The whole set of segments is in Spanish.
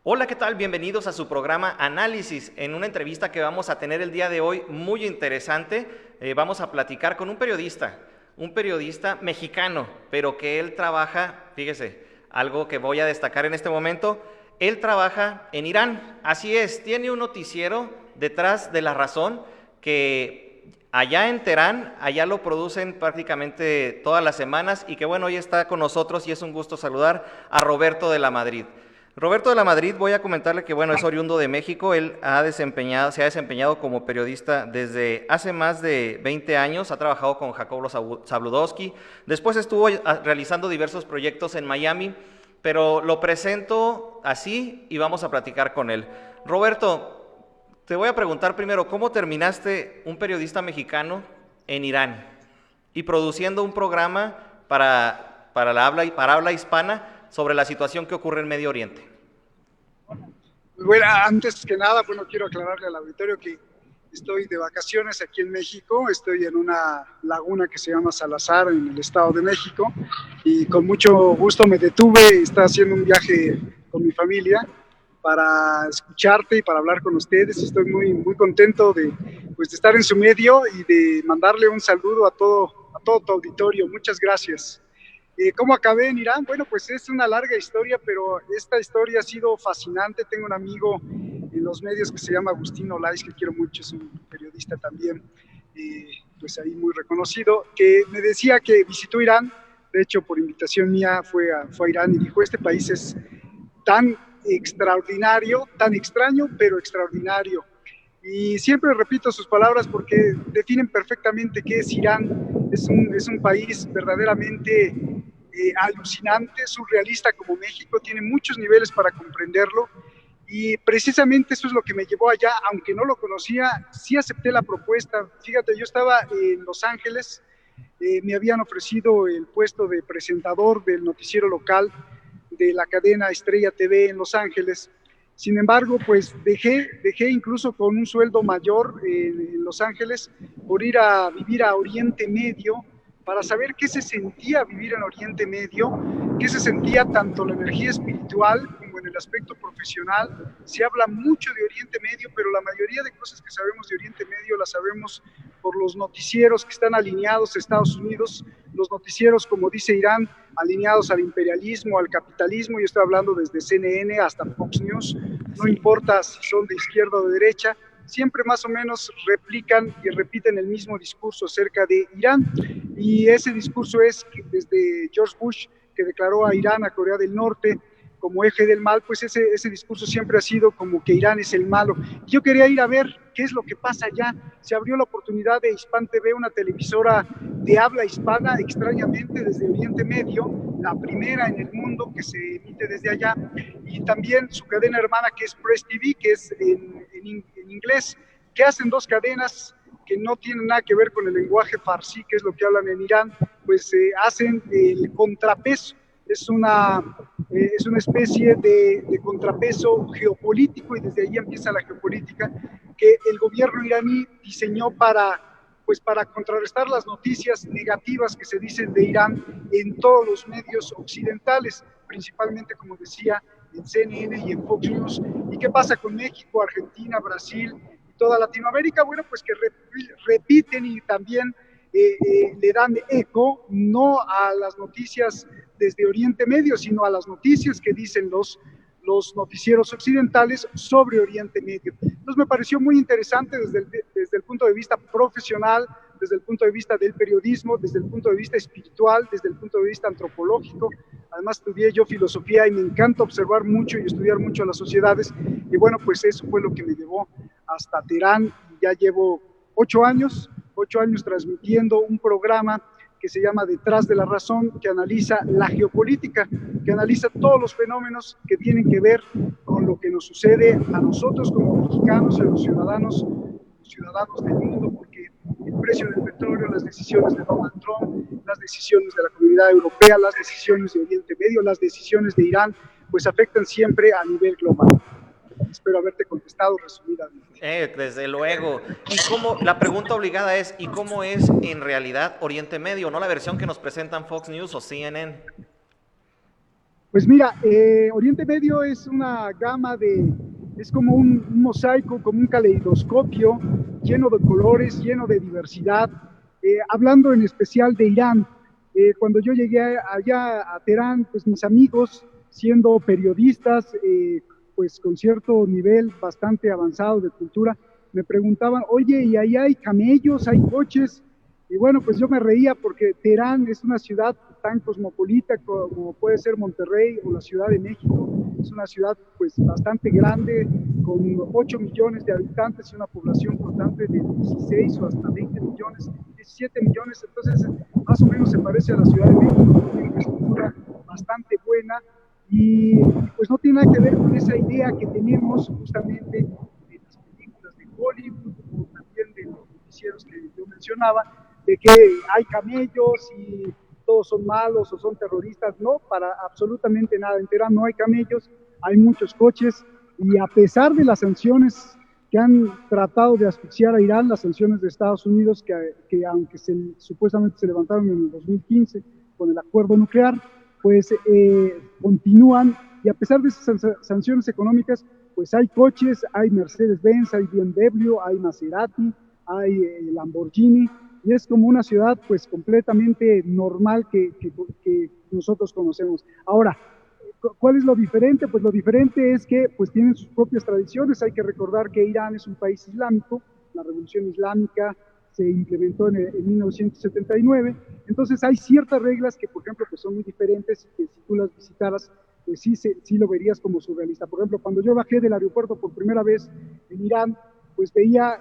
Hola, ¿qué tal? Bienvenidos a su programa Análisis, en una entrevista que vamos a tener el día de hoy muy interesante. Vamos a platicar con un periodista mexicano, pero que él trabaja, fíjese, algo que voy a destacar en este momento, él trabaja en Irán, así es, tiene un noticiero detrás de La Razón que allá en Teherán, allá lo producen prácticamente todas las semanas y que bueno, hoy está con nosotros y es un gusto saludar a Roberto de la Madrid. Roberto de la Madrid, voy a comentarle que bueno, es oriundo de México, él se ha desempeñado como periodista desde hace más de 20 años, ha trabajado con Jacobo Zabludowski, después estuvo realizando diversos proyectos en Miami, pero lo presento así y vamos a platicar con él. Roberto, te voy a preguntar primero, ¿cómo terminaste un periodista mexicano en Irán y produciendo un programa para habla hispana sobre la situación que ocurre en Medio Oriente? Bueno, antes que nada, bueno, quiero aclararle al auditorio que estoy de vacaciones aquí en México, estoy en una laguna que se llama Salazar, en el Estado de México, y con mucho gusto me detuve, está haciendo un viaje con mi familia para escucharte y para hablar con ustedes. Estoy muy contento pues, de estar en su medio y de mandarle un saludo a todo tu auditorio. Muchas gracias. ¿Cómo acabé en Irán? Bueno, pues es una larga historia, pero esta historia ha sido fascinante. Tengo un amigo en los medios que se llama Agustín Olais, que quiero mucho, es un periodista también, pues ahí muy reconocido, que me decía que visitó Irán. De hecho, por invitación mía fue a Irán y dijo, este país es tan extraordinario, tan extraño, pero extraordinario. Y siempre repito sus palabras porque definen perfectamente qué es Irán. Es un país verdaderamente alucinante, surrealista como México, tiene muchos niveles para comprenderlo. Y precisamente eso es lo que me llevó allá, aunque no lo conocía, sí acepté la propuesta. Fíjate, yo estaba en Los Ángeles, me habían ofrecido el puesto de presentador del noticiero local de la cadena Estrella TV en Los Ángeles. Sin embargo, pues dejé incluso con un sueldo mayor en Los Ángeles por ir a vivir a Oriente Medio para saber qué se sentía vivir en Oriente Medio, qué se sentía tanto la energía espiritual como en el aspecto profesional. Se habla mucho de Oriente Medio, pero la mayoría de cosas que sabemos de Oriente Medio las sabemos por los noticieros que están alineados a Estados Unidos, los noticieros, como dice Irán, alineados al imperialismo, al capitalismo. Yo estoy hablando desde CNN hasta Fox News, no Sí. importa si son de izquierda o de derecha, siempre más o menos replican y repiten el mismo discurso acerca de Irán. Y ese discurso es que desde George Bush, que declaró a Irán, a Corea del Norte, como eje del mal, pues ese discurso siempre ha sido como que Irán es el malo. Yo quería ir a ver qué es lo que pasa allá. Se abrió la oportunidad de Hispan TV, una televisora de habla hispana, extrañamente desde Oriente Medio, la primera en el mundo que se emite desde allá, y también su cadena hermana que es Press TV, que es en inglés, que hacen dos cadenas que no tienen nada que ver con el lenguaje farsi, que es lo que hablan en Irán, pues hacen el contrapeso. Es una especie de contrapeso geopolítico, y desde ahí empieza la geopolítica que el gobierno iraní diseñó pues para contrarrestar las noticias negativas que se dicen de Irán en todos los medios occidentales, principalmente, como decía, en CNN y en Fox News. ¿Y qué pasa con México, Argentina, Brasil y toda Latinoamérica? Bueno, pues que repiten y también le dan eco no a las noticias desde Oriente Medio, sino a las noticias que dicen los noticieros occidentales sobre Oriente Medio. Entonces me pareció muy interesante desde el punto de vista profesional, desde el punto de vista del periodismo, desde el punto de vista espiritual, desde el punto de vista antropológico. Además estudié yo filosofía y me encanta observar mucho y estudiar mucho a las sociedades. Y bueno, pues eso fue lo que me llevó hasta Teherán. Y ya llevo 8 años transmitiendo un programa que se llama Detrás de la Razón, que analiza la geopolítica, que analiza todos los fenómenos que tienen que ver con lo que nos sucede a nosotros como mexicanos y a los ciudadanos del mundo, porque el precio del petróleo, las decisiones de Donald Trump, las decisiones de la Comunidad Europea, las decisiones de Oriente Medio, las decisiones de Irán, pues afectan siempre a nivel global. Espero haberte contestado resumidamente. Desde luego. La pregunta obligada es, ¿y cómo es en realidad Oriente Medio? No la versión que nos presentan Fox News o CNN. Pues mira, Oriente Medio es una gama es como un mosaico, como un caleidoscopio lleno de colores, lleno de diversidad. Hablando en especial de Irán, cuando yo llegué allá a Teherán, pues mis amigos, siendo periodistas, pues con cierto nivel bastante avanzado de cultura, me preguntaban, oye, ¿y ahí hay camellos, hay coches? Y bueno, pues yo me reía porque Teherán es una ciudad tan cosmopolita como puede ser Monterrey o la Ciudad de México. Es una ciudad pues bastante grande, con 8 millones de habitantes y una población flotante de 16 o hasta 20 millones, 17 millones. Entonces, más o menos se parece a la Ciudad de México, tiene una infraestructura bastante buena y pues no tiene nada que ver con esa idea que tenemos justamente de las películas de Hollywood o también de los noticieros que yo mencionaba, de que hay camellos y todos son malos o son terroristas. No, para absolutamente nada. En Teherán no hay camellos, hay muchos coches y a pesar de las sanciones que han tratado de asfixiar a Irán, las sanciones de Estados Unidos que aunque supuestamente se levantaron en el 2015 con el acuerdo nuclear, pues continúan, y a pesar de esas sanciones económicas, pues hay coches, hay Mercedes-Benz, hay BMW, hay Maserati, hay Lamborghini, y es como una ciudad pues completamente normal que nosotros conocemos. Ahora, ¿cuál es lo diferente? Pues lo diferente es que pues tienen sus propias tradiciones. Hay que recordar que Irán es un país islámico, la revolución islámica se implementó en 1979, entonces hay ciertas reglas que por ejemplo pues son muy diferentes y que si tú las visitaras pues sí lo verías como surrealista. Por ejemplo, cuando yo bajé del aeropuerto por primera vez en Irán, pues veía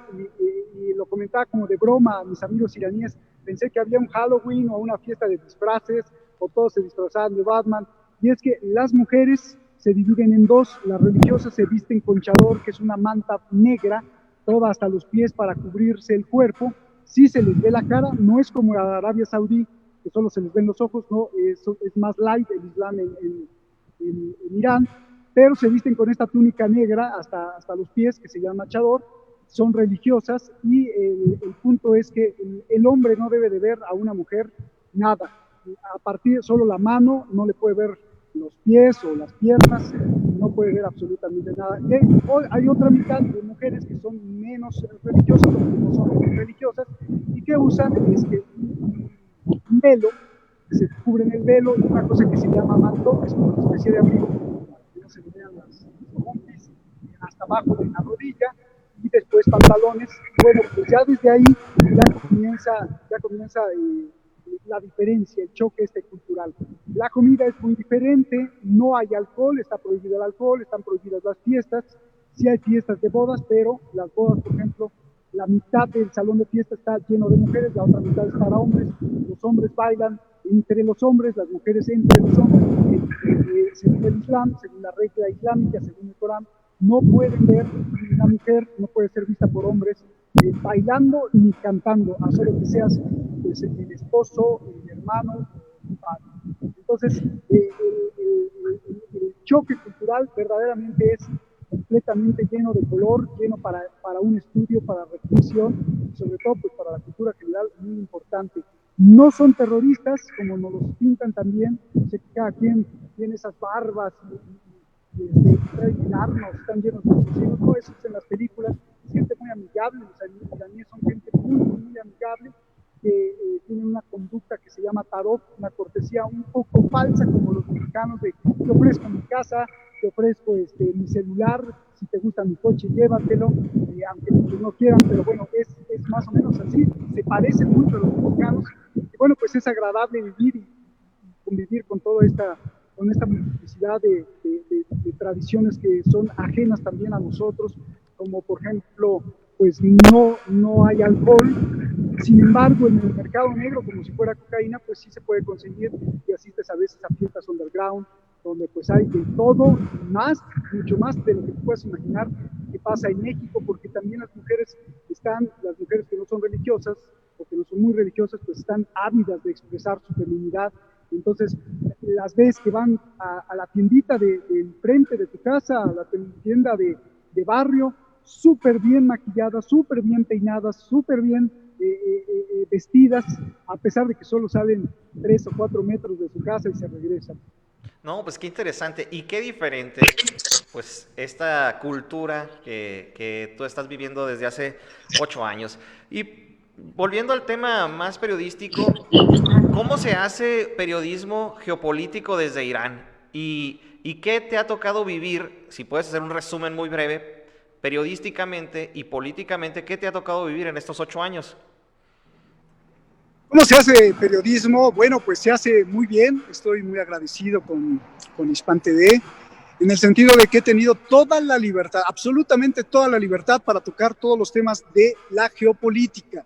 y lo comentaba como de broma a mis amigos iraníes, pensé que había un Halloween o una fiesta de disfraces o todos se disfrazaban de Batman, y es que las mujeres se dividen en dos. Las religiosas se visten con chador, que es una manta negra, toda hasta los pies para cubrirse el cuerpo. Sí se les ve la cara, no es como la Arabia Saudí, que solo se les ven los ojos, no, es más light el Islam en Irán, pero se visten con esta túnica negra hasta los pies, que se llama chador, son religiosas, y el punto es que el hombre no debe de ver a una mujer nada, a partir solo la mano, no le puede ver los pies o las piernas, no puede ver absolutamente nada. Y hay otra mitad de mujeres que son menos religiosas, o que no son religiosas, y que usan un velo, se cubren el velo, y una cosa que se llama manto, que es una especie de abrigo, para que no se le vean las pompis, hasta abajo de la rodilla, y después pantalones. Bueno, pues ya desde ahí ya comienza la diferencia, el choque cultural. La comida es muy diferente, no hay alcohol, está prohibido el alcohol, están prohibidas las fiestas, sí hay fiestas de bodas, pero las bodas, por ejemplo, la mitad del salón de fiesta está lleno de mujeres, la otra mitad es para hombres, los hombres bailan entre los hombres, las mujeres entre los hombres, según el Islam, según la regla islámica, según el Corán, no pueden ver, una mujer no puede ser vista por hombres bailando ni cantando, a solo que seas pues, el esposo, el hermano, el padre. Entonces, el choque cultural verdaderamente es completamente lleno de color, lleno para un estudio, para reflexión, y sobre todo pues, para la cultura general, muy importante. No son terroristas, como nos los pintan también, sé que cada quien tiene esas barbas y armas, están llenos de fusiles, todo eso es en las películas, gente muy amigable, los iraníes son gente muy amigable, que tienen una conducta que se llama tarot, una cortesía un poco falsa, como los mexicanos, de te ofrezco mi casa, te ofrezco mi celular, si te gusta mi coche, llévatelo, aunque muchos no quieran, pero bueno, es más o menos así, se parece mucho a los mexicanos, y bueno, pues es agradable vivir y convivir con toda esta multiplicidad de tradiciones que son ajenas también a nosotros, como por ejemplo, pues no hay alcohol, sin embargo en el mercado negro, como si fuera cocaína, pues sí se puede conseguir, y asistes a veces a fiestas underground, donde pues hay de todo, mucho más de lo que puedes imaginar que pasa en México, porque también las mujeres que no son religiosas, o que no son muy religiosas, pues están ávidas de expresar su feminidad. Entonces, las ves que van a la tiendita de frente de tu casa, a la tienda de barrio, súper bien maquilladas, súper bien peinadas, súper bien vestidas, a pesar de que solo salen 3 o 4 metros de su casa y se regresan. No, pues qué interesante y qué diferente, pues esta cultura que tú estás viviendo desde hace 8 años. Y volviendo al tema más periodístico, ¿cómo se hace periodismo geopolítico desde Irán? ¿Y qué te ha tocado vivir, si puedes hacer un resumen muy breve, periodísticamente y políticamente, qué te ha tocado vivir en estos 8 años? ¿Cómo se hace periodismo? Bueno, pues se hace muy bien. Estoy muy agradecido con Hispan TV, en el sentido de que he tenido toda la libertad, absolutamente toda la libertad para tocar todos los temas de la geopolítica.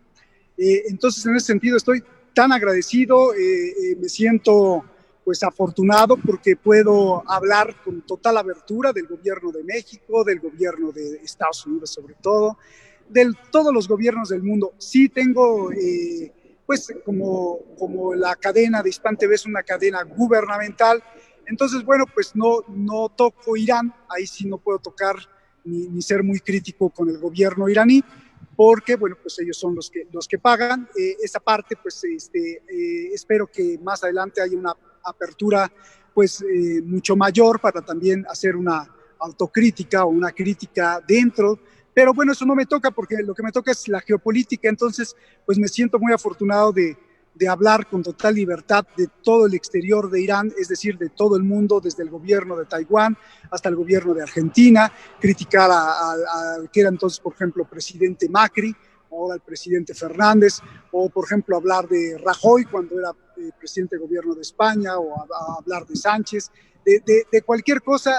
Entonces, en ese sentido, estoy tan agradecido, me siento pues afortunado porque puedo hablar con total abertura del gobierno de México, del gobierno de Estados Unidos sobre todo, de todos los gobiernos del mundo. Sí tengo, pues como la cadena de Hispan TV es una cadena gubernamental, entonces bueno, pues no toco Irán, ahí sí no puedo tocar ni ser muy crítico con el gobierno iraní, porque bueno, pues ellos son los que pagan. Esa parte, pues espero que más adelante haya una apertura pues mucho mayor para también hacer una autocrítica o una crítica dentro, pero bueno, eso no me toca porque lo que me toca es la geopolítica, entonces pues me siento muy afortunado de hablar con total libertad de todo el exterior de Irán, es decir, de todo el mundo, desde el gobierno de Taiwán hasta el gobierno de Argentina, criticar al que era entonces, por ejemplo, presidente Macri, ahora el presidente Fernández, o por ejemplo hablar de Rajoy cuando era presidente de gobierno de España, o a hablar de Sánchez, de cualquier cosa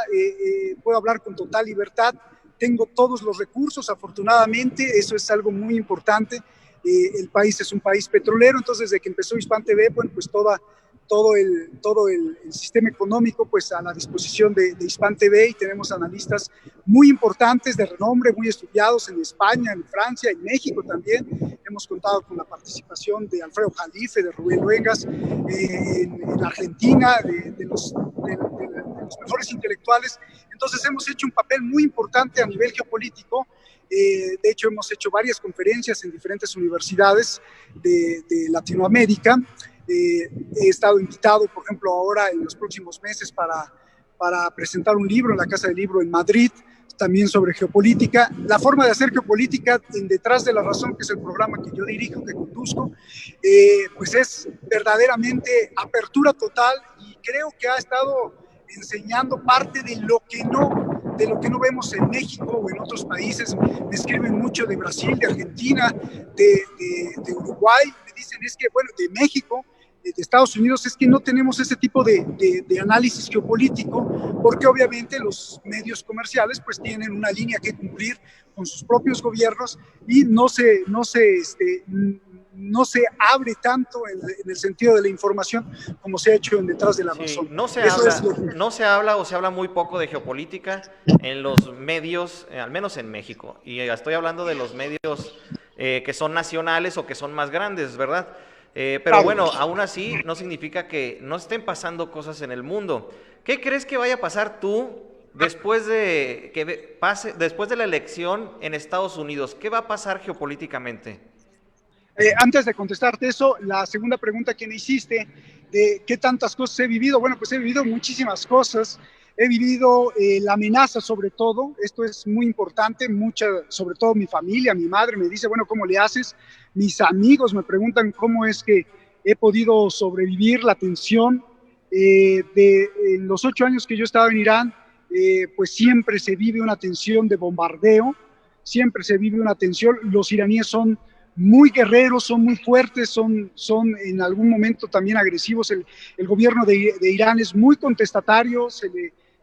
puedo hablar con total libertad. Tengo todos los recursos, afortunadamente, eso es algo muy importante. El país es un país petrolero, entonces desde que empezó Hispan TV, bueno, pues todo el sistema económico pues a la disposición de Hispan TV, y tenemos analistas muy importantes, de renombre, muy estudiados en España, en Francia, en México también. Hemos contado con la participación de Alfredo Jalife, de Rubén Luengas, en Argentina, de los mejores intelectuales. Entonces hemos hecho un papel muy importante a nivel geopolítico. De hecho, hemos hecho varias conferencias en diferentes universidades de Latinoamérica. He estado invitado, por ejemplo, ahora en los próximos meses para presentar un libro en la Casa del Libro en Madrid, también sobre geopolítica. La forma de hacer geopolítica en Detrás de la Razón, que es el programa que yo dirijo, que conduzco, pues es verdaderamente apertura total, y creo que ha estado enseñando parte de lo que no vemos en México o en otros países. Me escriben mucho de Brasil, de Argentina, de Uruguay, me dicen es que, bueno, de México, de Estados Unidos, es que no tenemos ese tipo de análisis geopolítico, porque obviamente los medios comerciales pues tienen una línea que cumplir con sus propios gobiernos, y no se abre tanto en el sentido de la información como se ha hecho en Detrás de la Sí, Razón. Eso es lo que... no se habla o se habla muy poco de geopolítica en los medios, al menos en México. Y estoy hablando de los medios que son nacionales o que son más grandes, ¿verdad? Pero bueno, aún así no significa que no estén pasando cosas en el mundo. ¿Qué crees que vaya a pasar tú después de que pase, después de la elección en Estados Unidos? ¿Qué va a pasar geopolíticamente? Antes de contestarte eso, la segunda pregunta que me hiciste, de qué tantas cosas he vivido, bueno, pues he vivido muchísimas cosas. He vivido la amenaza sobre todo, esto es muy importante, sobre todo mi familia, mi madre me dice, bueno, ¿cómo le haces? Mis amigos me preguntan cómo es que he podido sobrevivir la tensión. En los 8 años que yo estaba en Irán, pues siempre se vive una tensión de bombardeo, siempre se vive una tensión. Los iraníes son muy guerreros, son muy fuertes, son en algún momento también agresivos. El gobierno de Irán es muy contestatario,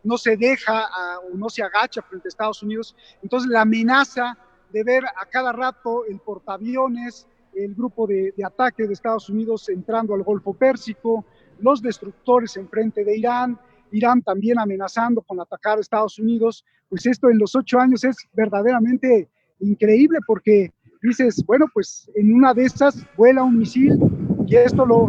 no se deja o no se agacha frente a Estados Unidos. Entonces la amenaza de ver a cada rato el portaaviones, el grupo de ataque de Estados Unidos entrando al Golfo Pérsico, los destructores enfrente de Irán, Irán también amenazando con atacar a Estados Unidos, pues esto en los 8 años es verdaderamente increíble, porque dices, bueno, pues en una de esas vuela un misil, y esto lo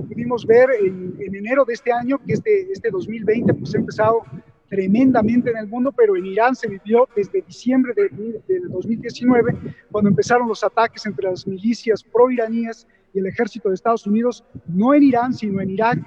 pudimos ver en enero de este año, que este 2020 pues ha empezado tremendamente en el mundo, pero en Irán se vivió desde diciembre del 2019, cuando empezaron los ataques entre las milicias pro-iraníes y el ejército de Estados Unidos, no en Irán, sino en Irak.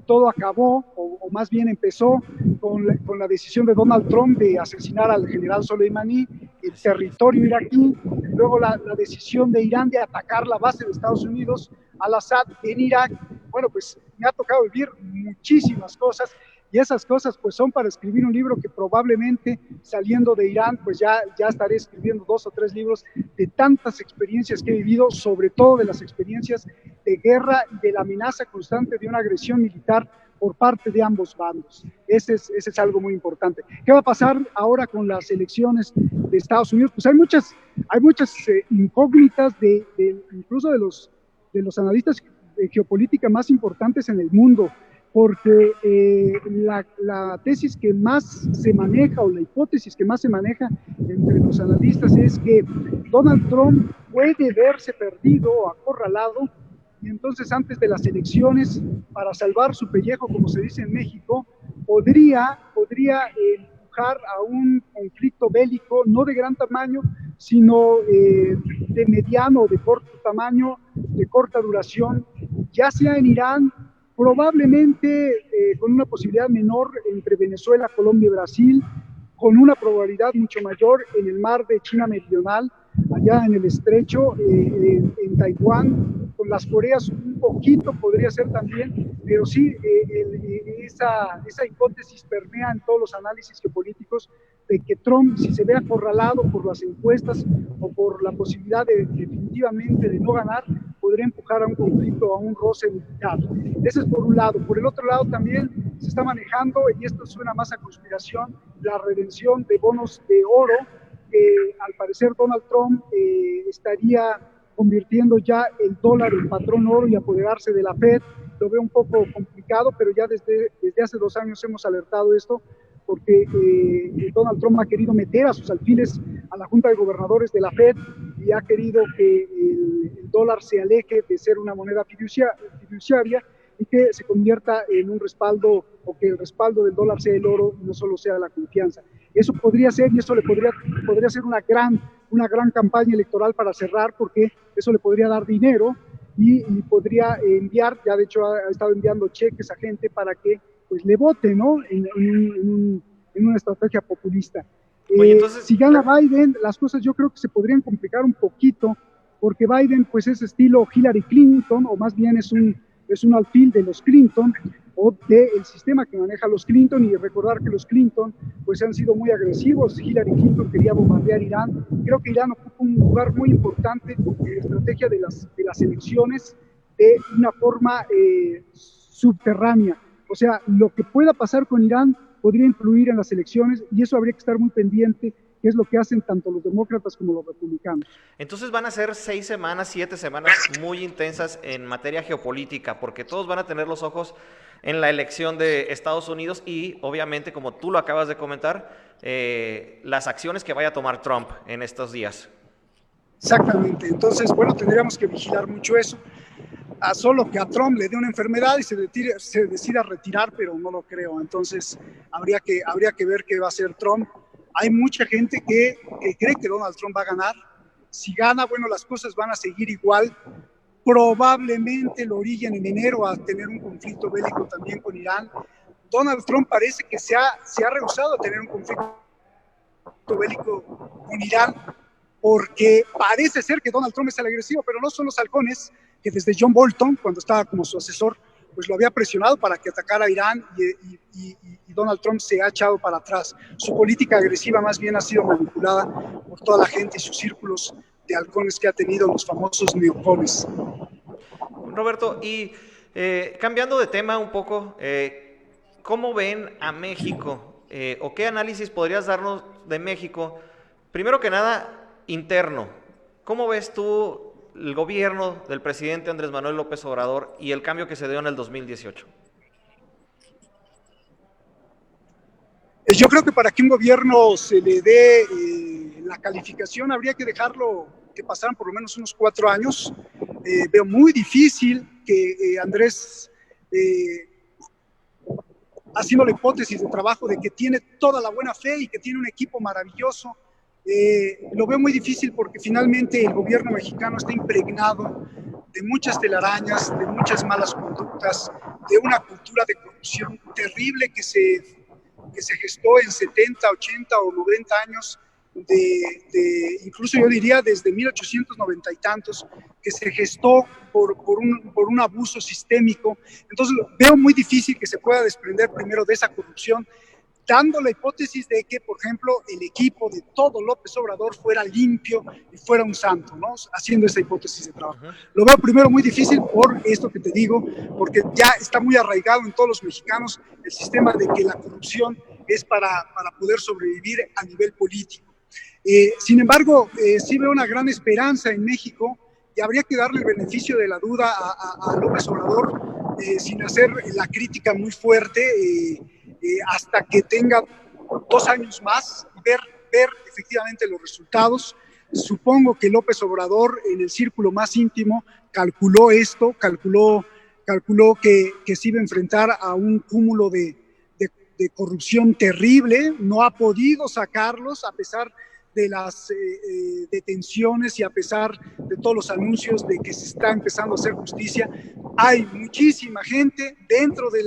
Todo acabó, o más bien empezó, con la decisión de Donald Trump de asesinar al general Soleimani en territorio iraquí, luego la decisión de Irán de atacar la base de Estados Unidos, al-Assad, en Irak. Bueno, pues me ha tocado vivir muchísimas cosas, y esas cosas pues son para escribir un libro que probablemente saliendo de Irán pues ya estaré escribiendo 2 o 3 libros de tantas experiencias que he vivido, sobre todo de las experiencias de guerra y de la amenaza constante de una agresión militar por parte de ambos bandos. Ese es algo muy importante. ¿Qué va a pasar ahora con las elecciones de Estados Unidos? Pues hay muchas incógnitas incluso de los analistas de geopolítica más importantes en el mundo, porque la tesis que más se maneja, o la hipótesis que más se maneja entre los analistas, es que Donald Trump puede verse perdido o acorralado, y entonces antes de las elecciones, para salvar su pellejo, como se dice en México, podría empujar a un conflicto bélico, no de gran tamaño, sino de mediano o de corto tamaño, de corta duración, ya sea en Irán, probablemente con una posibilidad menor entre Venezuela, Colombia y Brasil, con una probabilidad mucho mayor en el mar de China Meridional, allá en el estrecho, en Taiwán, con las Coreas un poquito podría ser también, pero sí, esa hipótesis permea en todos los análisis geopolíticos de que Trump, si se ve acorralado por las encuestas o por la posibilidad definitivamente de no ganar, podría empujar a un conflicto, a un roce militar. Ese es por un lado. Por el otro lado también se está manejando, y esto suena más a conspiración, la redención de bonos de oro. Al parecer Donald Trump estaría convirtiendo ya el dólar en patrón oro y apoderarse de la Fed. Lo veo un poco complicado, pero ya desde hace 2 años hemos alertado esto, porque Donald Trump ha querido meter a sus alfiles a la Junta de Gobernadores de la Fed y ha querido que el dólar se aleje de ser una moneda fiduciaria y que se convierta en un respaldo, o que el respaldo del dólar sea el oro y no solo sea la confianza. Eso podría ser, y eso le podría ser una gran campaña electoral para cerrar, porque eso le podría dar dinero y podría enviar, ya de hecho ha estado enviando cheques a gente para que pues le vote, ¿no? En una estrategia populista. Oye, entonces, si gana Biden, las cosas yo creo que se podrían complicar un poquito, porque Biden pues es estilo Hillary Clinton, o más bien es un alfil de los Clinton, o del sistema que maneja los Clinton, y recordar que los Clinton pues han sido muy agresivos. Hillary Clinton quería bombardear Irán. Creo que Irán ocupa un lugar muy importante en la estrategia de las elecciones, de una forma subterránea. O sea, lo que pueda pasar con Irán podría influir en las elecciones, y eso habría que estar muy pendiente, que es lo que hacen tanto los demócratas como los republicanos. Entonces van a ser 6 semanas, 7 semanas muy intensas en materia geopolítica, porque todos van a tener los ojos en la elección de Estados Unidos y, obviamente, como tú lo acabas de comentar, las acciones que vaya a tomar Trump en estos días. Exactamente. Entonces, bueno, tendríamos que vigilar mucho eso. Solo que a Trump le dé una enfermedad y se decida retirar, pero no lo creo. Entonces, habría que ver qué va a hacer Trump. Hay mucha gente que cree que Donald Trump va a ganar. Si gana, bueno, las cosas van a seguir igual. Probablemente lo orillen en enero a tener un conflicto bélico también con Irán. Donald Trump parece que se ha rehusado a tener un conflicto bélico con Irán, porque parece ser que Donald Trump es el agresivo, pero no son los halcones, que desde John Bolton, cuando estaba como su asesor, pues lo había presionado para que atacara a Irán, y Donald Trump se ha echado para atrás. Su política agresiva más bien ha sido manipulada por toda la gente y sus círculos de halcones que ha tenido, los famosos neocones. Roberto, y cambiando de tema un poco, ¿cómo ven a México? ¿O qué análisis podrías darnos de México? Primero que nada, interno. ¿Cómo ves tú el gobierno del presidente Andrés Manuel López Obrador y el cambio que se dio en el 2018? Yo creo que para que un gobierno se le dé la calificación, habría que dejarlo que pasaran por lo menos unos 4 años. Veo muy difícil que Andrés, haciendo la hipótesis de trabajo de que tiene toda la buena fe y que tiene un equipo maravilloso, lo veo muy difícil, porque finalmente el gobierno mexicano está impregnado de muchas telarañas, de muchas malas conductas, de una cultura de corrupción terrible que se gestó en 70, 80 o 90 años, incluso yo diría desde 1890 y tantos, que se gestó por un abuso sistémico. Entonces veo muy difícil que se pueda desprender primero de esa corrupción, dando la hipótesis de que, por ejemplo, el equipo de todo López Obrador fuera limpio y fuera un santo, ¿no? Haciendo esa hipótesis de trabajo. Lo veo primero muy difícil por esto que te digo, porque ya está muy arraigado en todos los mexicanos el sistema de que la corrupción es para poder sobrevivir a nivel político. Sin embargo, sí veo una gran esperanza en México y habría que darle el beneficio de la duda a López Obrador sin hacer la crítica muy fuerte hasta que tenga 2 años más y ver efectivamente los resultados. Supongo que López Obrador en el círculo más íntimo calculó esto, calculó que se iba a enfrentar a un cúmulo de corrupción terrible, no ha podido sacarlos a pesar de las detenciones y a pesar de todos los anuncios de que se está empezando a hacer justicia. Hay muchísima gente dentro de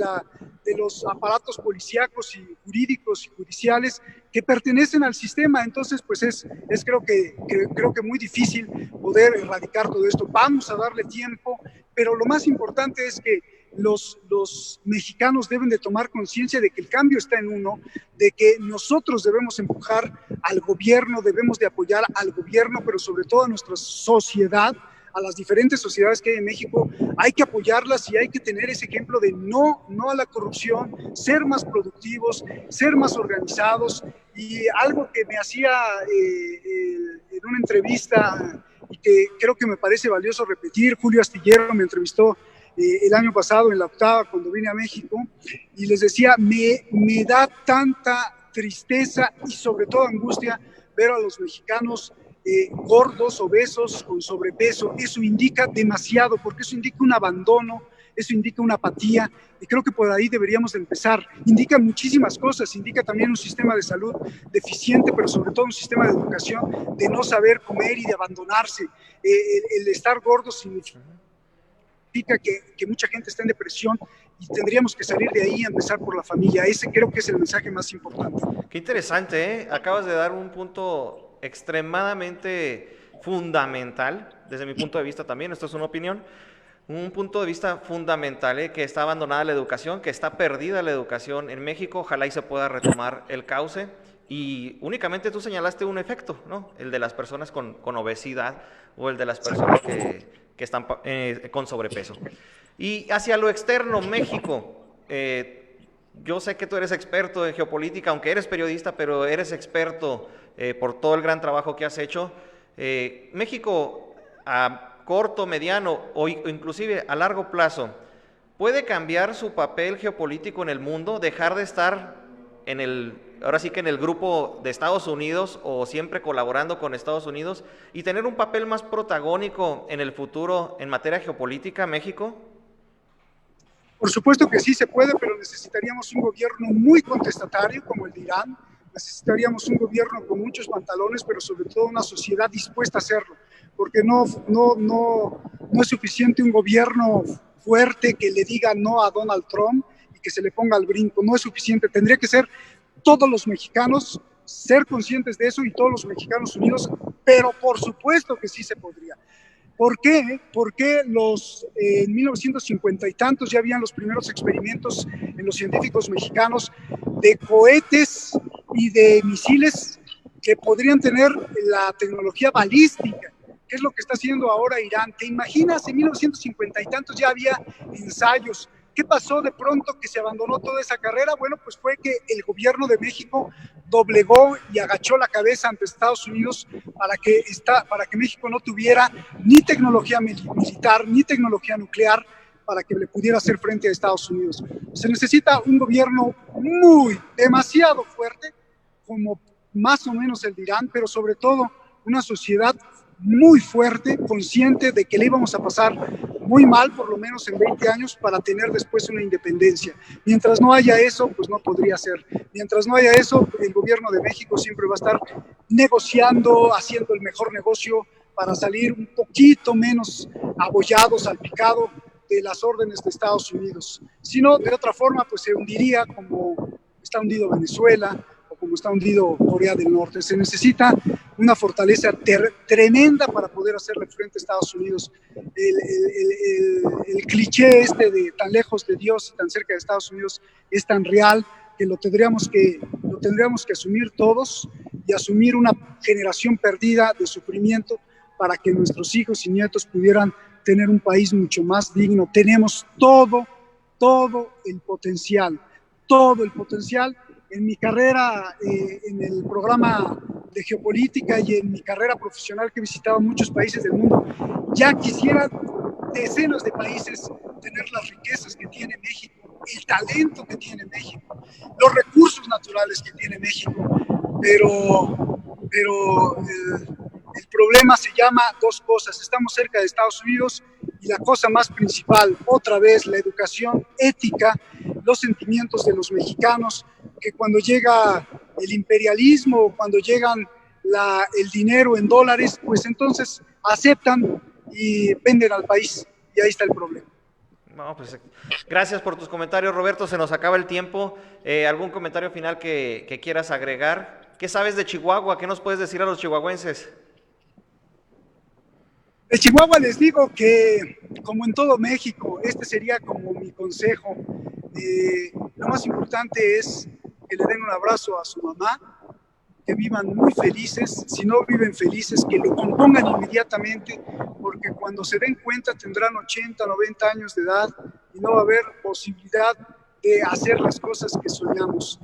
los aparatos policíacos y jurídicos y judiciales que pertenecen al sistema, entonces pues es creo que muy difícil poder erradicar todo esto. Vamos a darle tiempo, pero lo más importante es que los mexicanos deben de tomar conciencia de que el cambio está en uno, de que nosotros debemos empujar al gobierno, debemos de apoyar al gobierno, pero sobre todo a nuestra sociedad, a las diferentes sociedades que hay en México, hay que apoyarlas y hay que tener ese ejemplo de no a la corrupción, ser más productivos, ser más organizados. Y algo que me hacía en una entrevista y que creo que me parece valioso repetir, Julio Astillero me entrevistó el año pasado en la octava cuando vine a México y les decía, me da tanta tristeza y sobre todo angustia ver a los mexicanos gordos, obesos, con sobrepeso. Eso indica demasiado, porque eso indica un abandono, eso indica una apatía, y creo que por ahí deberíamos de empezar. Indica muchísimas cosas, indica también un sistema de salud deficiente, pero sobre todo un sistema de educación, de no saber comer y de abandonarse. El estar gordo significa que mucha gente está en depresión y tendríamos que salir de ahí y empezar por la familia. Ese creo que es el mensaje más importante. Qué interesante, ¿eh? Acabas de dar un punto extremadamente fundamental, desde mi punto de vista también, esto es una opinión, un punto de vista fundamental, que está abandonada la educación, que está perdida la educación en México, ojalá y se pueda retomar el cauce. Y únicamente tú señalaste un efecto, ¿no? El de las personas con obesidad o el de las personas que están con sobrepeso. Y hacia lo externo, México, yo sé que tú eres experto en geopolítica, aunque eres periodista, pero eres experto por todo el gran trabajo que has hecho. México, a corto, mediano o inclusive a largo plazo, ¿puede cambiar su papel geopolítico en el mundo, dejar de estar ahora sí que en el grupo de Estados Unidos o siempre colaborando con Estados Unidos y tener un papel más protagónico en el futuro en materia geopolítica, México? Por supuesto que sí se puede, pero necesitaríamos un gobierno muy contestatario como el de Irán, necesitaríamos un gobierno con muchos pantalones, pero sobre todo una sociedad dispuesta a hacerlo, porque no es suficiente un gobierno fuerte que le diga no a Donald Trump y que se le ponga al brinco, no es suficiente, tendría que ser todos los mexicanos ser conscientes de eso y todos los mexicanos unidos, pero por supuesto que sí se podría. ¿Por qué? Porque en 1950 y tantos ya habían los primeros experimentos en los científicos mexicanos de cohetes y de misiles que podrían tener la tecnología balística, que es lo que está haciendo ahora Irán. ¿Te imaginas? En 1950 y tantos ya había ensayos. ¿Qué pasó de pronto que se abandonó toda esa carrera? Bueno, pues fue que el gobierno de México doblegó y agachó la cabeza ante Estados Unidos para que México no tuviera ni tecnología militar ni tecnología nuclear para que le pudiera hacer frente a Estados Unidos. Se necesita un gobierno demasiado fuerte, como más o menos el de Irán, pero sobre todo una sociedad muy fuerte, consciente de que le íbamos a pasar muy mal, por lo menos en 20 años, para tener después una independencia. Mientras no haya eso, pues no podría ser. Mientras no haya eso, el gobierno de México siempre va a estar negociando, haciendo el mejor negocio para salir un poquito menos abollados, salpicado de las órdenes de Estados Unidos. Si no, de otra forma, pues se hundiría como está hundido Venezuela o como está hundido Corea del Norte. Se necesita una fortaleza tremenda para poder hacerle frente a Estados Unidos. El cliché este de tan lejos de Dios y tan cerca de Estados Unidos es tan real que lo tendríamos que asumir todos y asumir una generación perdida de sufrimiento para que nuestros hijos y nietos pudieran tener un país mucho más digno. Tenemos todo el potencial, En mi carrera, en el programa de geopolítica y en mi carrera profesional que he visitado muchos países del mundo, ya quisieran decenas de países tener las riquezas que tiene México, el talento que tiene México, los recursos naturales que tiene México, pero el problema se llama dos cosas. Estamos cerca de Estados Unidos y la cosa más principal, otra vez, la educación ética, los sentimientos de los mexicanos, que cuando llega el imperialismo, cuando llegan el dinero en dólares, pues entonces aceptan y venden al país, y ahí está el problema. No, pues, gracias por tus comentarios, Roberto. Se nos acaba el tiempo. ¿Algún comentario final que quieras agregar? ¿Qué sabes de Chihuahua? ¿Qué nos puedes decir a los chihuahuenses? De Chihuahua les digo que, como en todo México, este sería como mi consejo. Lo más importante es que le den un abrazo a su mamá, que vivan muy felices. Si no viven felices, que lo compongan inmediatamente, porque cuando se den cuenta tendrán 80, 90 años de edad y no va a haber posibilidad de hacer las cosas que soñamos.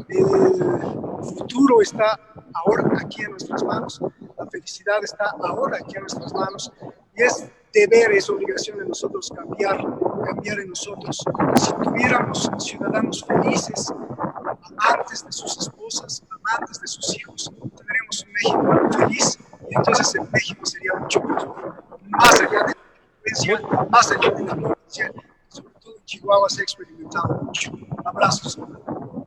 El futuro está ahora aquí en nuestras manos, la felicidad está ahora aquí en nuestras manos, y es deber, es obligación de nosotros cambiar en nosotros. Si tuviéramos ciudadanos felices, amantes de sus esposas, amantes de sus hijos, tendríamos un México feliz, y entonces el México sería mucho mejor, más allá de la violencia, más allá de la violencia. Sobre todo en Chihuahua se ha experimentado mucho. Abrazos.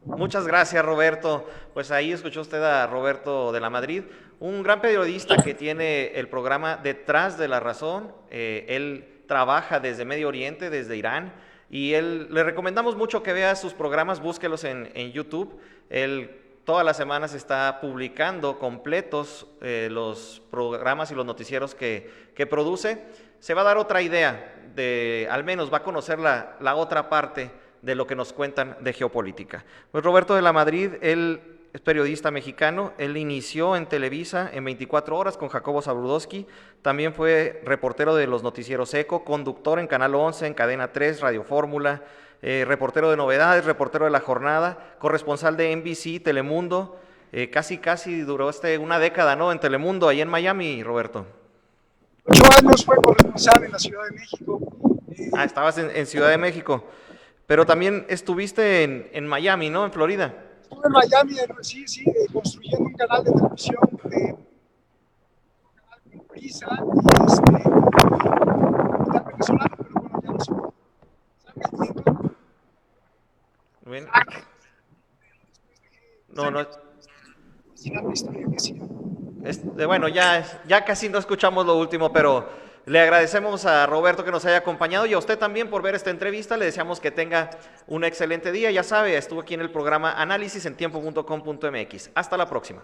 Muchas gracias, Roberto. Pues ahí escuchó usted a Roberto de la Madrid, un gran periodista que tiene el programa Detrás de la Razón. Él trabaja desde Medio Oriente, desde Irán, y le recomendamos mucho que vea sus programas, búsquelos en YouTube. Él todas las semanas está publicando completos los programas y los noticieros que produce. Se va a dar otra idea, al menos va a conocer la otra parte de lo que nos cuentan de geopolítica. Pues Roberto de la Madrid, él es periodista mexicano, él inició en Televisa en 24 horas con Jacobo Zabludowski, también fue reportero de los noticieros ECO, conductor en Canal 11, en Cadena 3, Radio Fórmula, reportero de novedades, reportero de La Jornada, corresponsal de NBC, Telemundo, casi duró una década, ¿no?, en Telemundo, ahí en Miami, Roberto. 8 años fue corresponsal en la Ciudad de México. Estabas en Ciudad de México, pero también estuviste en Miami, ¿no?, en Florida. Estuve en Miami, sí, construyendo un canal de televisión, un canal con prisa, y venezolano, pero bueno, ya no soy. Bien. Bueno, ya casi no escuchamos lo último, pero le agradecemos a Roberto que nos haya acompañado y a usted también por ver esta entrevista. Le deseamos que tenga un excelente día. Ya sabe, estuvo aquí en el programa Análisis en tiempo.com.mx. Hasta la próxima.